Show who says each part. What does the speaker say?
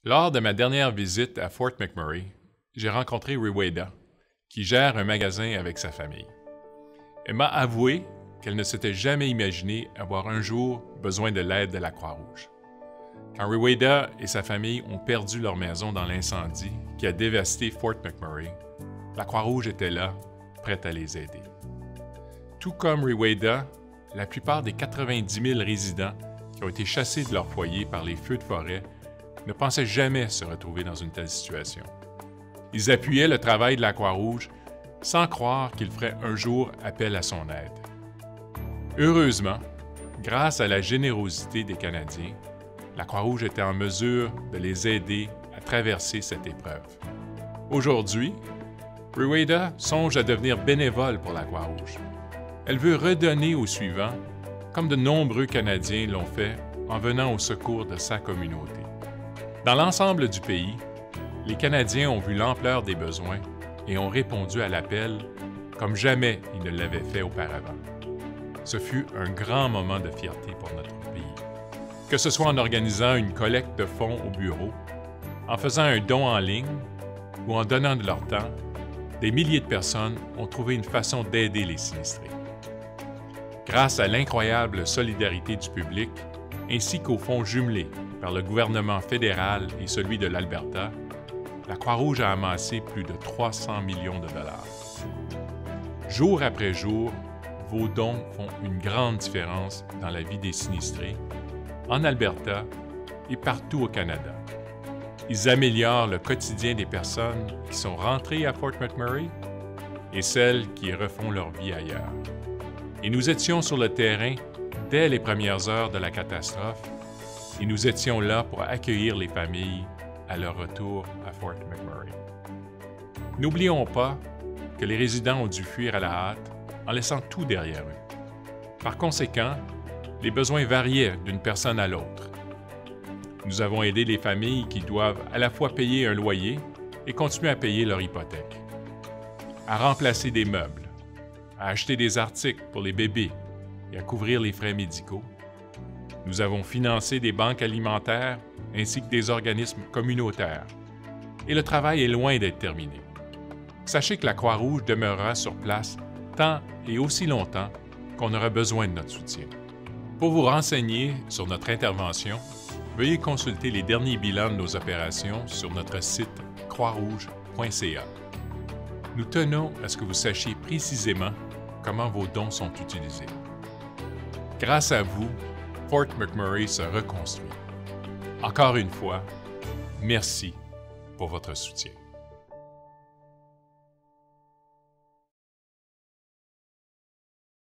Speaker 1: Lors de ma dernière visite à Fort McMurray, j'ai rencontré Ruwaida, qui gère un magasin avec sa famille. Elle m'a avoué qu'elle ne s'était jamais imaginé avoir un jour besoin de l'aide de la Croix-Rouge. Quand Ruwaida et sa famille ont perdu leur maison dans l'incendie qui a dévasté Fort McMurray, la Croix-Rouge était là, prête à les aider. Tout comme Ruwaida, la plupart des 90 000 résidents qui ont été chassés de leur foyer par les feux de forêt ne pensaient jamais se retrouver dans une telle situation. Ils appuyaient le travail de la Croix-Rouge sans croire qu'il ferait un jour appel à son aide. Heureusement, grâce à la générosité des Canadiens, la Croix-Rouge était en mesure de les aider à traverser cette épreuve. Aujourd'hui, Ruwaida songe à devenir bénévole pour la Croix-Rouge. Elle veut redonner aux suivants, comme de nombreux Canadiens l'ont fait en venant au secours de sa communauté. Dans l'ensemble du pays, les Canadiens ont vu l'ampleur des besoins et ont répondu à l'appel comme jamais ils ne l'avaient fait auparavant. Ce fut un grand moment de fierté pour notre pays. Que ce soit en organisant une collecte de fonds au bureau, en faisant un don en ligne ou en donnant de leur temps, des milliers de personnes ont trouvé une façon d'aider les sinistrés. Grâce à l'incroyable solidarité du public, ainsi qu'aux fonds jumelés par le gouvernement fédéral et celui de l'Alberta, la Croix-Rouge a amassé plus de 300 millions de dollars. Jour après jour, vos dons font une grande différence dans la vie des sinistrés, en Alberta et partout au Canada. Ils améliorent le quotidien des personnes qui sont rentrées à Fort McMurray et celles qui refont leur vie ailleurs. Et nous étions sur le terrain dès les premières heures de la catastrophe et nous étions là pour accueillir les familles à leur retour à Fort McMurray. N'oublions pas que les résidents ont dû fuir à la hâte en laissant tout derrière eux. Par conséquent, les besoins variaient d'une personne à l'autre. Nous avons aidé les familles qui doivent à la fois payer un loyer et continuer à payer leur hypothèque, à remplacer des meubles, à acheter des articles pour les bébés et à couvrir les frais médicaux. Nous avons financé des banques alimentaires ainsi que des organismes communautaires. Et le travail est loin d'être terminé. Sachez que la Croix-Rouge demeurera sur place tant et aussi longtemps qu'on aura besoin de notre soutien. Pour vous renseigner sur notre intervention, veuillez consulter les derniers bilans de nos opérations sur notre site croixrouge.ca. Nous tenons à ce que vous sachiez précisément comment vos dons sont utilisés. Grâce à vous, Fort McMurray se reconstruit. Encore une fois, merci pour votre soutien.